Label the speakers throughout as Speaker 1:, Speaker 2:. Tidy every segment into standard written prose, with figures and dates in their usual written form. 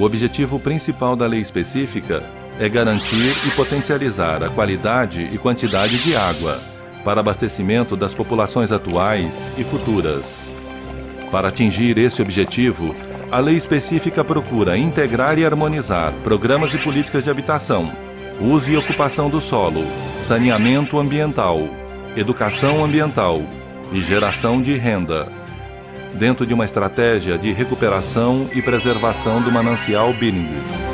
Speaker 1: O objetivo principal da lei específica é garantir e potencializar a qualidade e quantidade de água para abastecimento das populações atuais e futuras. Para atingir esse objetivo, a lei específica procura integrar e harmonizar programas e políticas de habitação, uso e ocupação do solo, saneamento ambiental, educação ambiental e geração de renda, dentro de uma estratégia de recuperação e preservação do manancial Billings.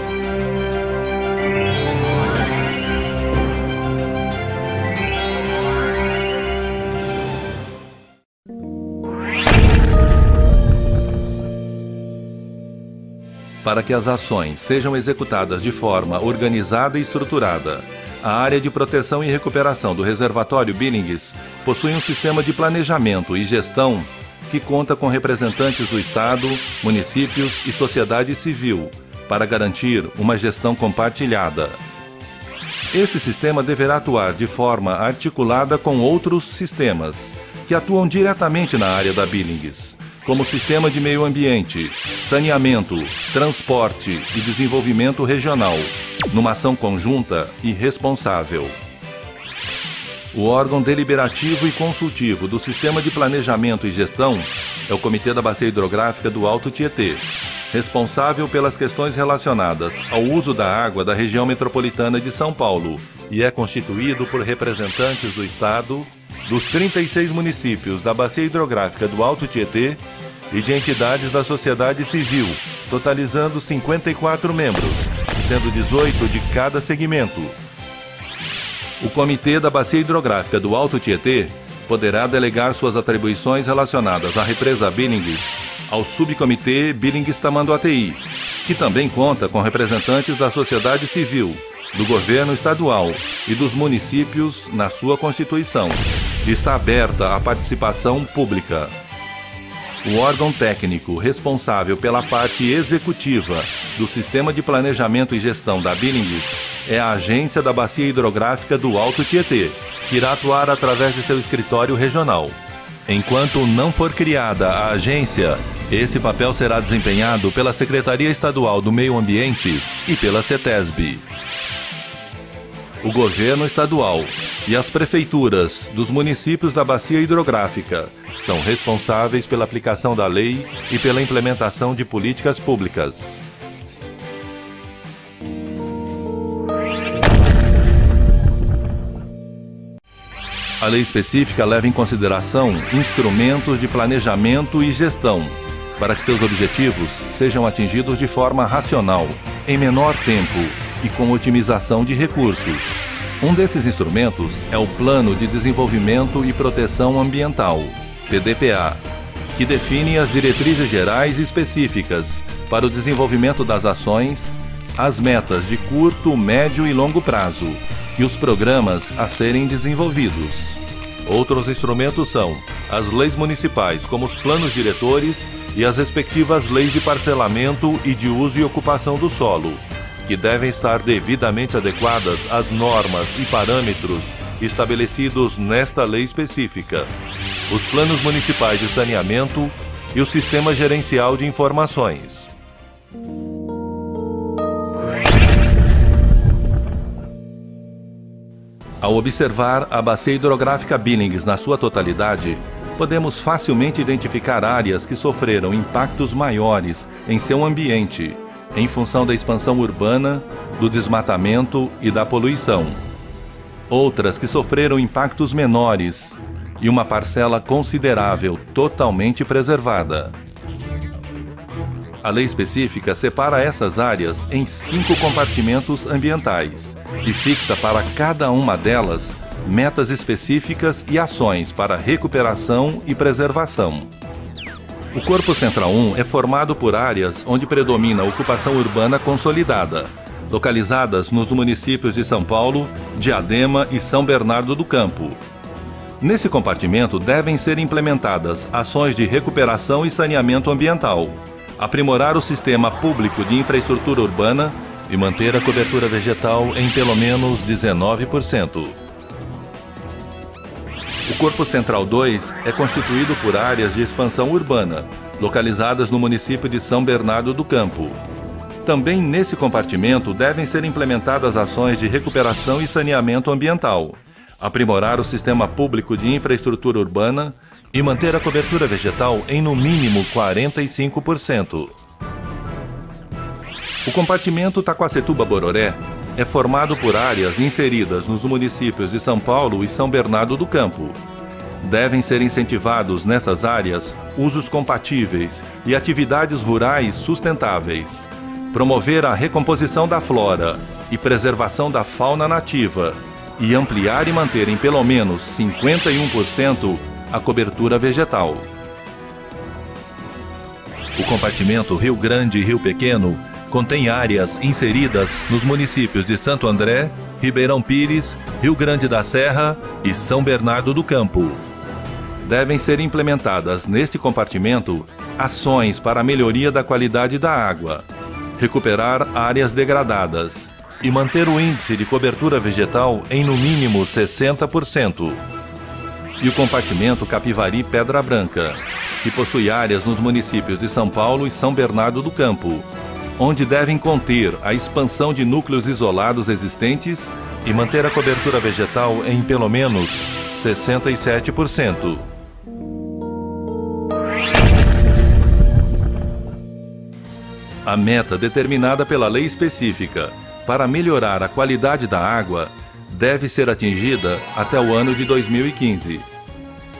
Speaker 1: Para que as ações sejam executadas de forma organizada e estruturada, a área de proteção e recuperação do reservatório Billings possui um sistema de planejamento e gestão que conta com representantes do Estado, municípios e sociedade civil para garantir uma gestão compartilhada. Esse sistema deverá atuar de forma articulada com outros sistemas que atuam diretamente na área da Billings, como sistema de meio ambiente, saneamento, transporte e desenvolvimento regional, numa ação conjunta e responsável. O órgão deliberativo e consultivo do Sistema de Planejamento e Gestão é o Comitê da Bacia Hidrográfica do Alto Tietê, responsável pelas questões relacionadas ao uso da água da região metropolitana de São Paulo e é constituído por representantes do Estado, dos 36 municípios da Bacia Hidrográfica do Alto Tietê e de entidades da sociedade civil, totalizando 54 membros, sendo 18 de cada segmento. O Comitê da Bacia Hidrográfica do Alto Tietê poderá delegar suas atribuições relacionadas à represa Billings ao Subcomitê Billings-Tamanduateí, que também conta com representantes da sociedade civil, do governo estadual e dos municípios na sua constituição, e está aberta à participação pública. O órgão técnico responsável pela parte executiva do Sistema de Planejamento e Gestão da Billings é a Agência da Bacia Hidrográfica do Alto Tietê, que irá atuar através de seu escritório regional. Enquanto não for criada a agência, esse papel será desempenhado pela Secretaria Estadual do Meio Ambiente e pela CETESB. O governo estadual e as prefeituras dos municípios da Bacia Hidrográfica são responsáveis pela aplicação da lei e pela implementação de políticas públicas. A lei específica leva em consideração instrumentos de planejamento e gestão, para que seus objetivos sejam atingidos de forma racional, em menor tempo e com otimização de recursos. Um desses instrumentos é o Plano de Desenvolvimento e Proteção Ambiental, PDPA, que define as diretrizes gerais e específicas para o desenvolvimento das ações, as metas de curto, médio e longo prazo e os programas a serem desenvolvidos. Outros instrumentos são as leis municipais, como os planos diretores e as respectivas leis de parcelamento e de uso e ocupação do solo, que devem estar devidamente adequadas às normas e parâmetros estabelecidos nesta lei específica, os planos municipais de saneamento e o Sistema Gerencial de Informações. Ao observar a Bacia Hidrográfica Billings na sua totalidade, podemos facilmente identificar áreas que sofreram impactos maiores em seu ambiente, em função da expansão urbana, do desmatamento e da poluição. Outras que sofreram impactos menores e uma parcela considerável totalmente preservada. A lei específica separa essas áreas em 5 compartimentos ambientais e fixa para cada uma delas metas específicas e ações para recuperação e preservação. O Corpo Central 1 é formado por áreas onde predomina a ocupação urbana consolidada, localizadas nos municípios de São Paulo, Diadema e São Bernardo do Campo. Nesse compartimento devem ser implementadas ações de recuperação e saneamento ambiental, aprimorar o sistema público de infraestrutura urbana e manter a cobertura vegetal em pelo menos 19%. O Corpo Central 2 é constituído por áreas de expansão urbana, localizadas no município de São Bernardo do Campo. Também nesse compartimento devem ser implementadas ações de recuperação e saneamento ambiental, aprimorar o sistema público de infraestrutura urbana e manter a cobertura vegetal em no mínimo 45%. O compartimento Taquacetuba-Bororé é formado por áreas inseridas nos municípios de São Paulo e São Bernardo do Campo. Devem ser incentivados nessas áreas usos compatíveis e atividades rurais sustentáveis, promover a recomposição da flora e preservação da fauna nativa e ampliar e manter em pelo menos 51% a cobertura vegetal. O compartimento Rio Grande e Rio Pequeno contém áreas inseridas nos municípios de Santo André, Ribeirão Pires, Rio Grande da Serra e São Bernardo do Campo. Devem ser implementadas neste compartimento ações para a melhoria da qualidade da água, recuperar áreas degradadas e manter o índice de cobertura vegetal em no mínimo 60%. E o compartimento Capivari-Pedra Branca, que possui áreas nos municípios de São Paulo e São Bernardo do Campo, onde devem conter a expansão de núcleos isolados existentes e manter a cobertura vegetal em pelo menos 67%. A meta determinada pela lei específica para melhorar a qualidade da água deve ser atingida até o ano de 2015.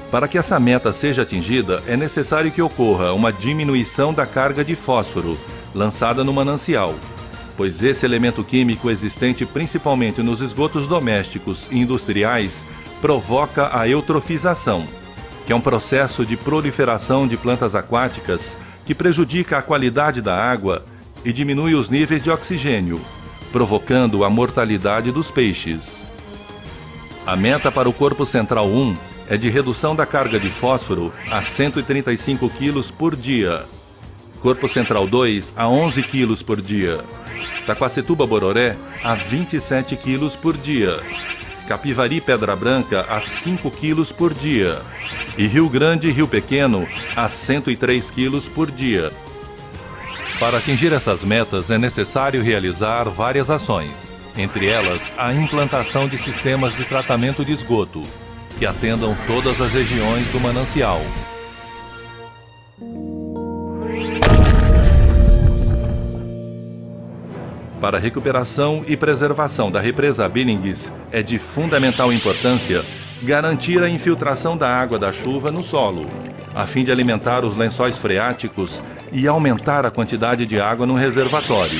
Speaker 1: Para que essa meta seja atingida, é necessário que ocorra uma diminuição da carga de fósforo lançada no manancial, pois esse elemento químico existente principalmente nos esgotos domésticos e industriais provoca a eutrofização, que é um processo de proliferação de plantas aquáticas que prejudica a qualidade da água e diminui os níveis de oxigênio, provocando a mortalidade dos peixes. A meta para o Corpo Central 1 é de redução da carga de fósforo a 135 kg por dia. Corpo Central 2 a 11 kg por dia. Taquacetuba-Bororé a 27 kg por dia. Capivari-Pedra Branca a 5 kg por dia. E Rio Grande e Rio Pequeno a 103 kg por dia. Para atingir essas metas é necessário realizar várias ações, entre elas a implantação de sistemas de tratamento de esgoto, que atendam todas as regiões do manancial. Para a recuperação e preservação da represa Billings, é de fundamental importância garantir a infiltração da água da chuva no solo, a fim de alimentar os lençóis freáticos e aumentar a quantidade de água no reservatório.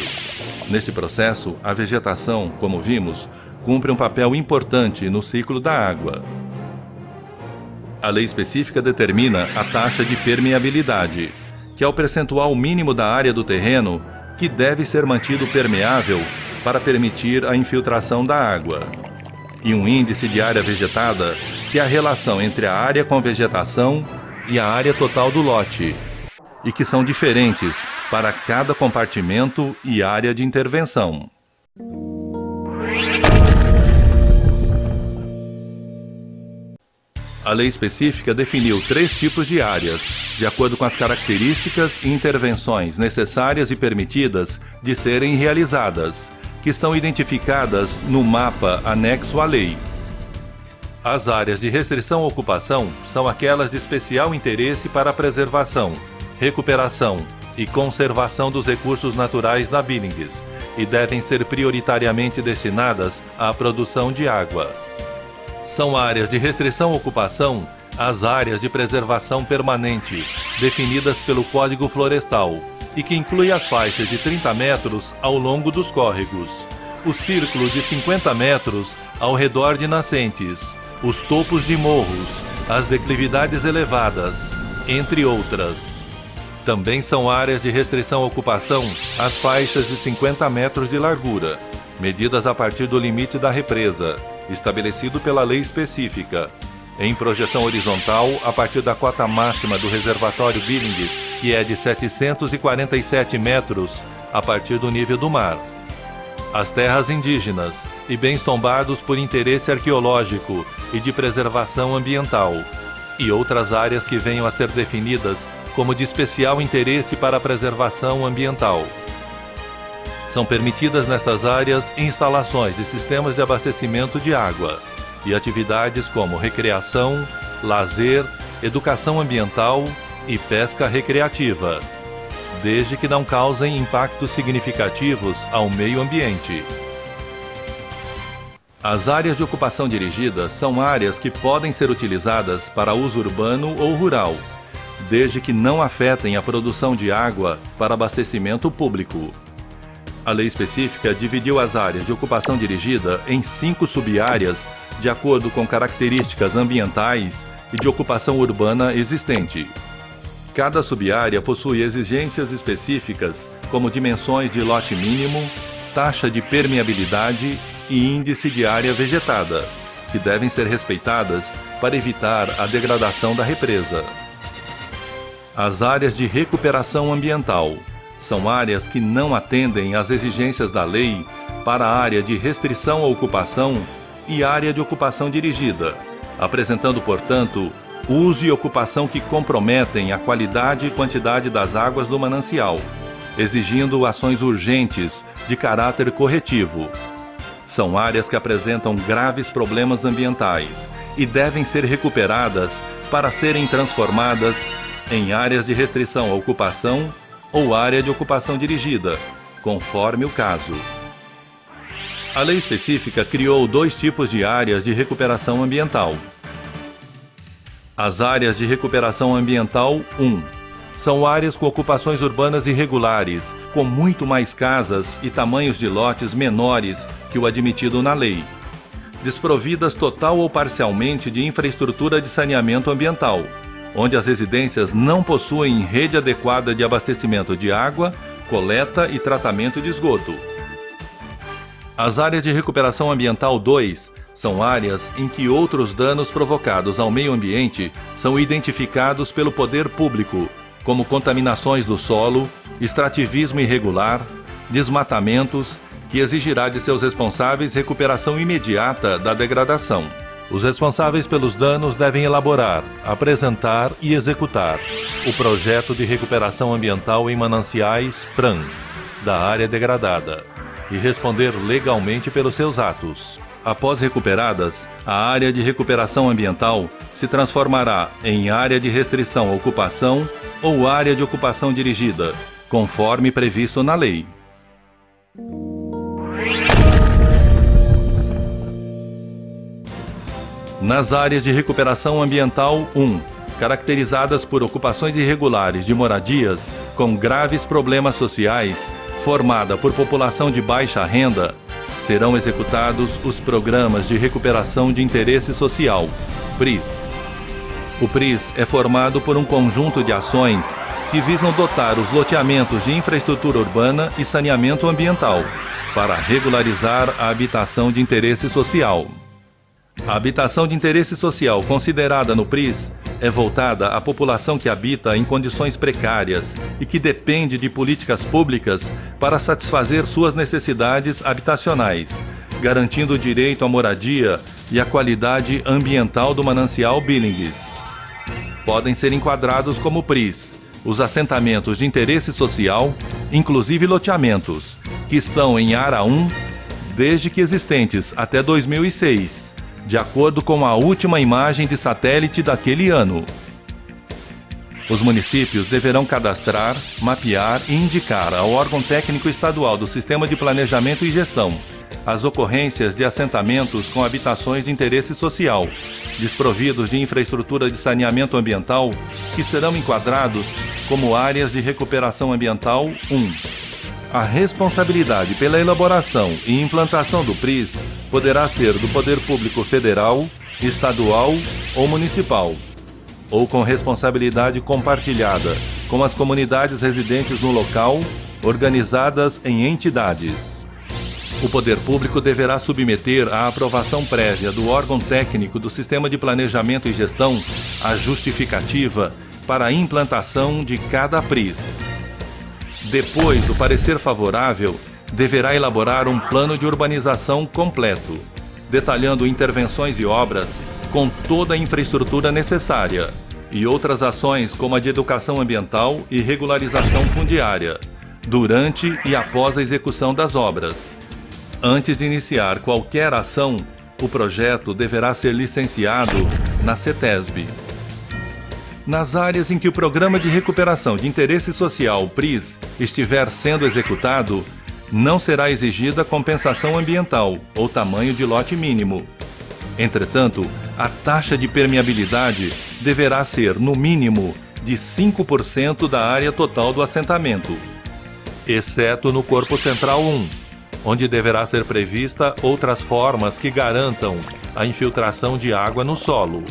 Speaker 1: Neste processo, a vegetação, como vimos, cumpre um papel importante no ciclo da água. A lei específica determina a taxa de permeabilidade, que é o percentual mínimo da área do terreno que deve ser mantido permeável para permitir a infiltração da água, e um índice de área vegetada, que é a relação entre a área com vegetação e a área total do lote, e que são diferentes para cada compartimento e área de intervenção. A lei específica definiu 3 tipos de áreas, de acordo com as características e intervenções necessárias e permitidas de serem realizadas, que estão identificadas no mapa anexo à lei. As áreas de restrição à ocupação são aquelas de especial interesse para a preservação, recuperação e conservação dos recursos naturais na Billings e devem ser prioritariamente destinadas à produção de água. São áreas de restrição à ocupação as áreas de preservação permanente, definidas pelo Código Florestal, e que inclui as faixas de 30 metros ao longo dos córregos, o círculo de 50 metros ao redor de nascentes, os topos de morros, as declividades elevadas, entre outras. Também são áreas de restrição à ocupação as faixas de 50 metros de largura, medidas a partir do limite da represa, estabelecido pela lei específica, em projeção horizontal a partir da cota máxima do reservatório Billings, que é de 747 metros a partir do nível do mar. As terras indígenas e bens tombados por interesse arqueológico e de preservação ambiental, e outras áreas que venham a ser definidas como de especial interesse para a preservação ambiental. São permitidas nestas áreas instalações de sistemas de abastecimento de água e atividades como recreação, lazer, educação ambiental e pesca recreativa, desde que não causem impactos significativos ao meio ambiente. As áreas de ocupação dirigida são áreas que podem ser utilizadas para uso urbano ou rural, desde que não afetem a produção de água para abastecimento público. A lei específica dividiu as áreas de ocupação dirigida em 5 sub-áreas de acordo com características ambientais e de ocupação urbana existente. Cada sub-área possui exigências específicas, como dimensões de lote mínimo, taxa de permeabilidade e índice de área vegetada, que devem ser respeitadas para evitar a degradação da represa. As áreas de recuperação ambiental são áreas que não atendem às exigências da lei para a área de restrição à ocupação e área de ocupação dirigida, apresentando, portanto, uso e ocupação que comprometem a qualidade e quantidade das águas do manancial, exigindo ações urgentes de caráter corretivo. São áreas que apresentam graves problemas ambientais e devem ser recuperadas para serem transformadas em áreas de restrição à ocupação ou área de ocupação dirigida, conforme o caso. A lei específica criou 2 tipos de áreas de recuperação ambiental. As áreas de recuperação ambiental 1 são áreas com ocupações urbanas irregulares, com muito mais casas e tamanhos de lotes menores que o admitido na lei, desprovidas total ou parcialmente de infraestrutura de saneamento ambiental, onde as residências não possuem rede adequada de abastecimento de água, coleta e tratamento de esgoto. As áreas de recuperação ambiental 2 são áreas em que outros danos provocados ao meio ambiente são identificados pelo poder público, como contaminações do solo, extrativismo irregular, desmatamentos, que exigirá de seus responsáveis recuperação imediata da degradação. Os responsáveis pelos danos devem elaborar, apresentar e executar o projeto de recuperação ambiental em mananciais PRAM da área degradada e responder legalmente pelos seus atos. Após recuperadas, a área de recuperação ambiental se transformará em área de restrição à ocupação ou área de ocupação dirigida, conforme previsto na lei. Nas áreas de recuperação ambiental 1, caracterizadas por ocupações irregulares de moradias com graves problemas sociais, formada por população de baixa renda, serão executados os Programas de Recuperação de Interesse Social, PRIS. O PRIS é formado por um conjunto de ações que visam dotar os loteamentos de infraestrutura urbana e saneamento ambiental, para regularizar a habitação de interesse social. A habitação de interesse social considerada no PRIS é voltada à população que habita em condições precárias e que depende de políticas públicas para satisfazer suas necessidades habitacionais, garantindo o direito à moradia e a qualidade ambiental do manancial Billings. Podem ser enquadrados como PRIs os assentamentos de interesse social, inclusive loteamentos, que estão em Área 1, desde que existentes até 2006, de acordo com a última imagem de satélite daquele ano. Os municípios deverão cadastrar, mapear e indicar ao órgão técnico estadual do Sistema de Planejamento e Gestão as ocorrências de assentamentos com habitações de interesse social, desprovidos de infraestrutura de saneamento ambiental, que serão enquadrados como áreas de recuperação ambiental 1. A responsabilidade pela elaboração e implantação do PRIS poderá ser do Poder Público Federal, Estadual ou Municipal, ou com responsabilidade compartilhada com as comunidades residentes no local, organizadas em entidades. O Poder Público deverá submeter à aprovação prévia do órgão técnico do Sistema de Planejamento e Gestão a justificativa para a implantação de cada PRIS. Depois do parecer favorável, deverá elaborar um plano de urbanização completo, detalhando intervenções e obras com toda a infraestrutura necessária e outras ações como a de educação ambiental e regularização fundiária, durante e após a execução das obras. Antes de iniciar qualquer ação, o projeto deverá ser licenciado na CETESB. Nas áreas em que o Programa de Recuperação de Interesse Social, PRIS, estiver sendo executado, não será exigida compensação ambiental ou tamanho de lote mínimo. Entretanto, a taxa de permeabilidade deverá ser, no mínimo, de 5% da área total do assentamento, exceto no Corpo Central 1, onde deverá ser prevista outras formas que garantam a infiltração de água no solo.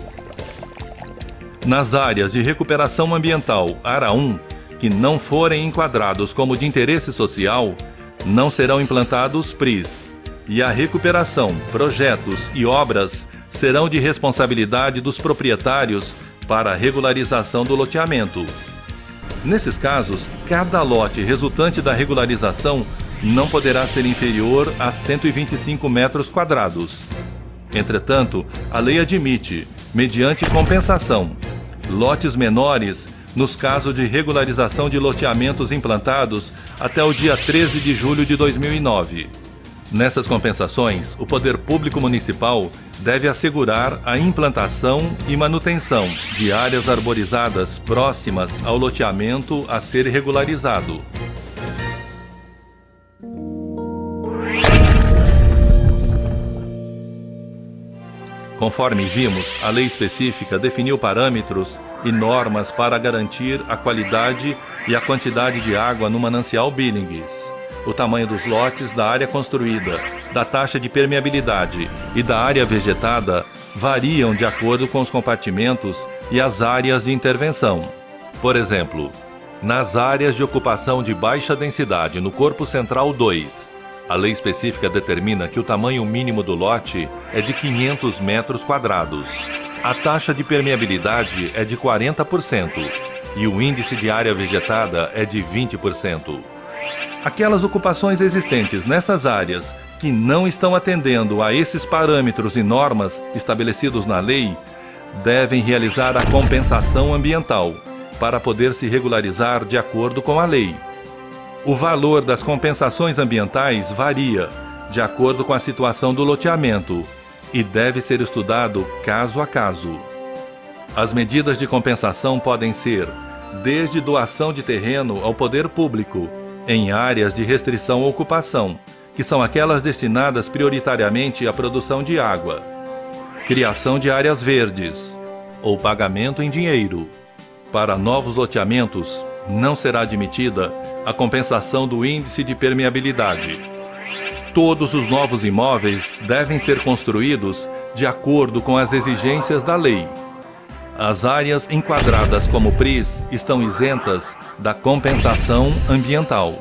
Speaker 1: Nas áreas de recuperação ambiental Área 1, que não forem enquadrados como de interesse social, não serão implantados PRIs, e a recuperação, projetos e obras serão de responsabilidade dos proprietários para a regularização do loteamento. Nesses casos, cada lote resultante da regularização não poderá ser inferior a 125 metros quadrados. Entretanto, a lei admite, mediante compensação, lotes menores nos casos de regularização de loteamentos implantados até o dia 13 de julho de 2009. Nessas compensações, o Poder Público Municipal deve assegurar a implantação e manutenção de áreas arborizadas próximas ao loteamento a ser regularizado. Conforme vimos, a lei específica definiu parâmetros e normas para garantir a qualidade e a quantidade de água no manancial Billings. O tamanho dos lotes, da área construída, da taxa de permeabilidade e da área vegetada variam de acordo com os compartimentos e as áreas de intervenção. Por exemplo, nas áreas de ocupação de baixa densidade no Corpo Central 2, a lei específica determina que o tamanho mínimo do lote é de 500 metros quadrados. A taxa de permeabilidade é de 40% e o índice de área vegetada é de 20%. Aquelas ocupações existentes nessas áreas que não estão atendendo a esses parâmetros e normas estabelecidos na lei devem realizar a compensação ambiental para poder se regularizar de acordo com a lei. O valor das compensações ambientais varia de acordo com a situação do loteamento e deve ser estudado caso a caso. As medidas de compensação podem ser desde doação de terreno ao poder público, em áreas de restrição à ocupação, que são aquelas destinadas prioritariamente à produção de água, criação de áreas verdes ou pagamento em dinheiro. Para novos loteamentos, não será admitida a compensação do índice de permeabilidade. Todos os novos imóveis devem ser construídos de acordo com as exigências da lei. As áreas enquadradas como PRIs estão isentas da compensação ambiental.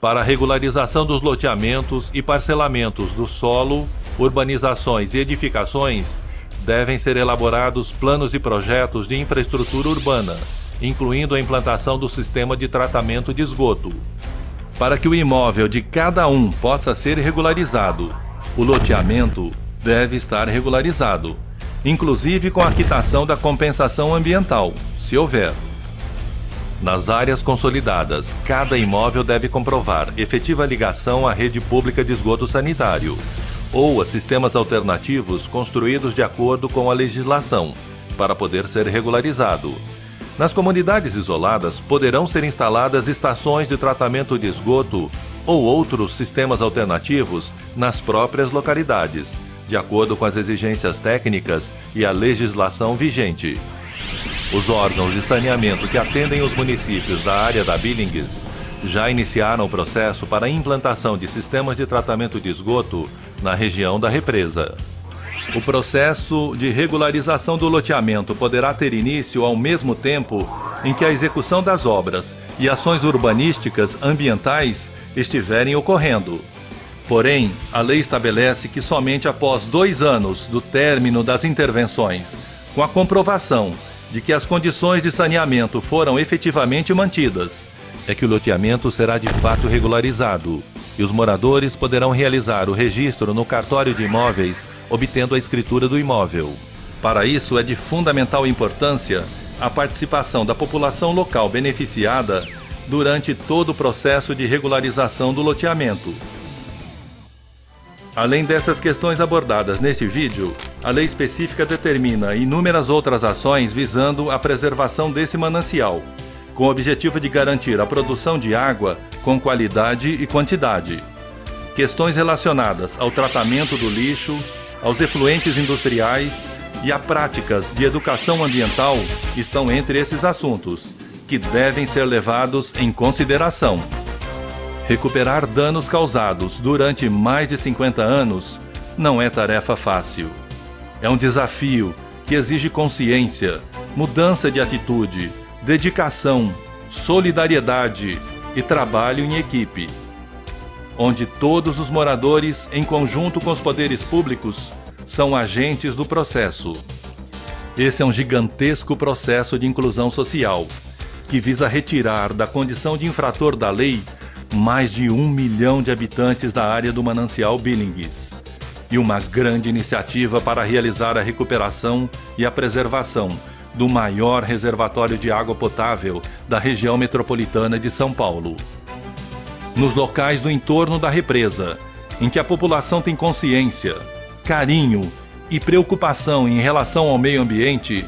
Speaker 1: Para a regularização dos loteamentos e parcelamentos do solo, urbanizações e edificações, devem ser elaborados planos e projetos de infraestrutura urbana, incluindo a implantação do sistema de tratamento de esgoto. Para que o imóvel de cada um possa ser regularizado, o loteamento deve estar regularizado, inclusive com a quitação da compensação ambiental, se houver. Nas áreas consolidadas, cada imóvel deve comprovar efetiva ligação à rede pública de esgoto sanitário ou a sistemas alternativos construídos de acordo com a legislação, para poder ser regularizado. Nas comunidades isoladas, poderão ser instaladas estações de tratamento de esgoto ou outros sistemas alternativos nas próprias localidades, de acordo com as exigências técnicas e a legislação vigente. Os órgãos de saneamento que atendem os municípios da área da Billings já iniciaram o processo para a implantação de sistemas de tratamento de esgoto na região da represa. O processo de regularização do loteamento poderá ter início ao mesmo tempo em que a execução das obras e ações urbanísticas ambientais estiverem ocorrendo. Porém, a lei estabelece que somente após 2 anos do término das intervenções, com a comprovação de que as condições de saneamento foram efetivamente mantidas, é que o loteamento será de fato regularizado e os moradores poderão realizar o registro no cartório de imóveis, obtendo a escritura do imóvel. Para isso, é de fundamental importância a participação da população local beneficiada durante todo o processo de regularização do loteamento. Além dessas questões abordadas neste vídeo, a lei específica determina inúmeras outras ações visando a preservação desse manancial, com o objetivo de garantir a produção de água com qualidade e quantidade. Questões relacionadas ao tratamento do lixo, aos efluentes industriais e a práticas de educação ambiental estão entre esses assuntos, que devem ser levados em consideração. Recuperar danos causados durante mais de 50 anos não é tarefa fácil. É um desafio que exige consciência, mudança de atitude, dedicação, solidariedade e trabalho em equipe, onde todos os moradores, em conjunto com os poderes públicos, são agentes do processo. Esse é um gigantesco processo de inclusão social, que visa retirar da condição de infrator da lei mais de 1 milhão de habitantes da área do manancial Billings, e uma grande iniciativa para realizar a recuperação e a preservação do maior reservatório de água potável da região metropolitana de São Paulo. Nos locais do entorno da represa, em que a população tem consciência, carinho e preocupação em relação ao meio ambiente,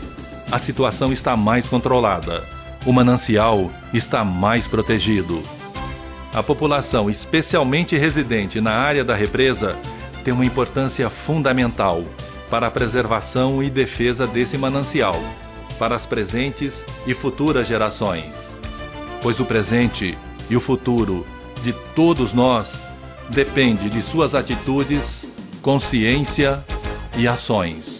Speaker 1: a situação está mais controlada, o manancial está mais protegido. A população, especialmente residente na área da represa, tem uma importância fundamental para a preservação e defesa desse manancial, para as presentes e futuras gerações, pois o presente e o futuro de todos nós depende de suas atitudes, consciência e ações.